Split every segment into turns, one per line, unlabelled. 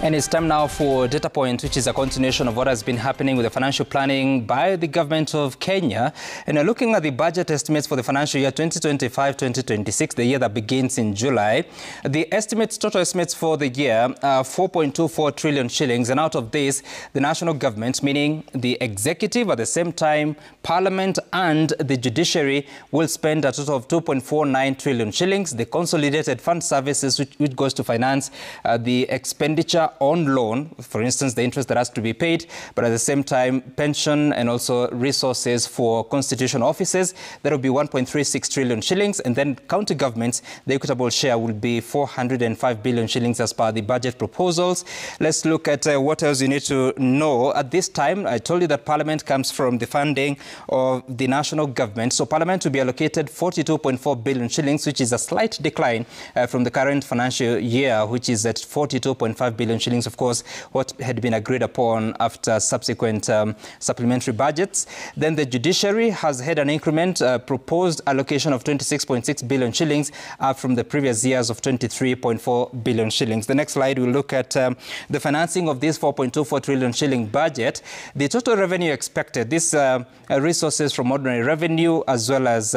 And it's time now for Data Point, which is a continuation of what has been happening with the financial planning by the government of Kenya. And we're looking at the budget estimates for the financial year 2025-2026, the year that begins in July. The total estimates for the year are 4.24 trillion shillings. And out of this, the national government, meaning the executive, at the same time, Parliament and the judiciary, will spend a total of 2.49 trillion shillings. The consolidated fund services, which goes to finance the expenditure on loan, for instance, the interest that has to be paid, but at the same time, pension and also resources for constitutional offices, that will be 1.36 trillion shillings. And then county governments, the equitable share will be 405 billion shillings as per the budget proposals. Let's look at what else you need to know. At this time, I told you that Parliament comes from the funding of the national government. So Parliament will be allocated 42.4 billion shillings, which is a slight decline from the current financial year, which is at 42.5 billion shillings, of course, what had been agreed upon after subsequent supplementary budgets. Then the judiciary has had an increment, proposed allocation of 26.6 billion shillings from the previous years of 23.4 billion shillings. The next slide, we'll look at the financing of this 4.24 trillion shilling budget. The total revenue expected, this resources from ordinary revenue, as well as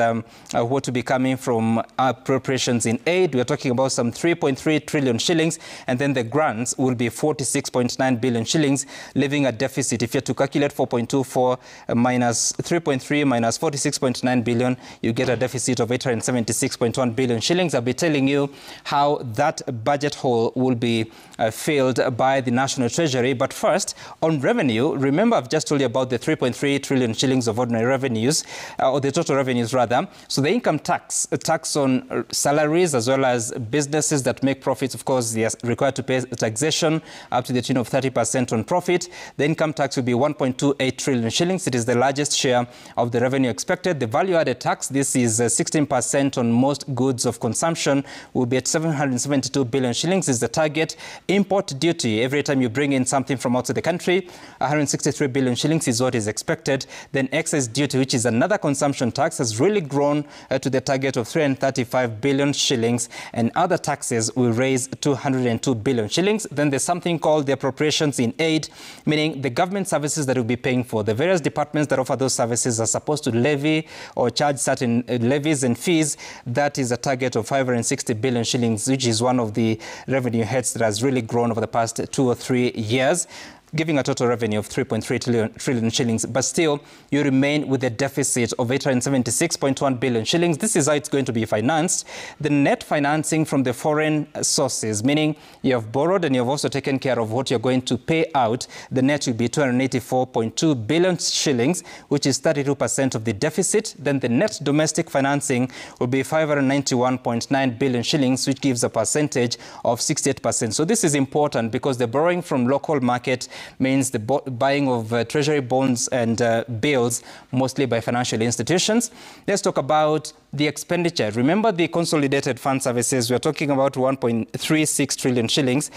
what will be coming from appropriations in aid. We're talking about some 3.3 trillion shillings, and then the grants will be 46.9 billion shillings, leaving a deficit. If you have to calculate 4.24 minus 3.3 minus 46.9 billion, you get a deficit of 876.1 billion shillings. I'll be telling you how that budget hole will be filled by the National Treasury. But first, on revenue, remember I've just told you about the 3.3 trillion shillings of ordinary revenues, or the total revenues rather. So the income tax, a tax on salaries as well as businesses that make profits, of course, they are required to pay taxation up to the tune of 30% on profit. The income tax will be 1.28 trillion shillings. It is the largest share of the revenue expected. The value-added tax, this is 16% on most goods of consumption, will be at 772 billion shillings is the target. Import duty, every time you bring in something from outside the country, 163 billion shillings is what is expected. Then excise duty, which is another consumption tax, has really grown to the target of 335 billion shillings, and other taxes will raise 202 billion shillings. Then there's something called the appropriations in aid, meaning the government services that will be paying for. The various departments that offer those services are supposed to levy or charge certain levies and fees. That is a target of 560 billion shillings, which is one of the revenue heads that has really grown over the past 2 or 3 years, giving a total revenue of 3.3 trillion shillings. But still, you remain with a deficit of 876.1 billion shillings. This is how it's going to be financed. The net financing from the foreign sources, meaning you have borrowed and you have also taken care of what you're going to pay out, the net will be 284.2 billion shillings, which is 32% of the deficit. Then the net domestic financing will be 591.9 billion shillings, which gives a percentage of 68%. So this is important because the borrowing from local market means the buying of treasury bonds and bills, mostly by financial institutions. Let's talk about the expenditure. Remember the consolidated fund services, we're talking about 1.36 trillion shillings.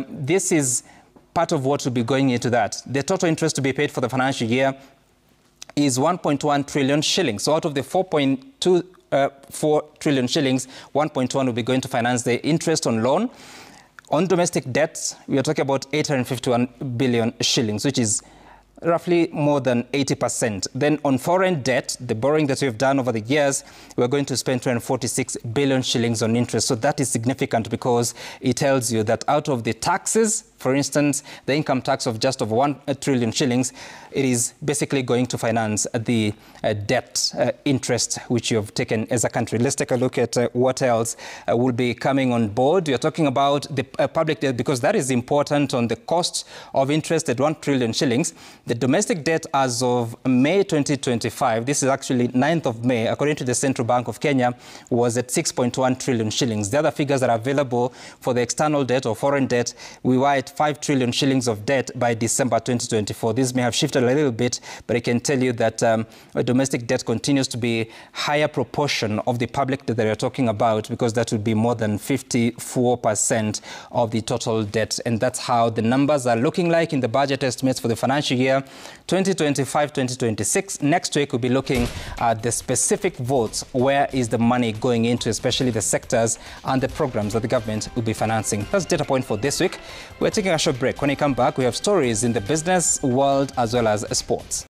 This is part of what will be going into that. The total interest to be paid for the financial year is 1.1 trillion shillings. So out of the 4 trillion shillings, 1.1 will be going to finance the interest on loan. On domestic debt, we are talking about 851 billion shillings, which is roughly more than 80%. Then on foreign debt, the borrowing that we've done over the years, we're going to spend 246 billion shillings on interest. So that is significant because it tells you that out of the taxes, for instance, the income tax of just over 1 trillion shillings, it is basically going to finance the debt interest which you have taken as a country. Let's take a look at what else will be coming on board. You're talking about the public debt because that is important on the cost of interest at 1 trillion shillings. The domestic debt as of May 2025, this is actually 9th of May, according to the Central Bank of Kenya, was at 6.1 trillion shillings. The other figures that are available for the external debt or foreign debt, we were at 5 trillion shillings of debt by December 2024. This may have shifted a little bit, but I can tell you that domestic debt continues to be a higher proportion of the public debt that you're talking about, because that would be more than 54% of the total debt. And that's how the numbers are looking like in the budget estimates for the financial year 2025-2026. Next week, we'll be looking at the specific votes. Where is the money going into, especially the sectors and the programs that the government will be financing? That's Data Point for this week. We're taking a short break. When we come back, we have stories in the business world as well as sports.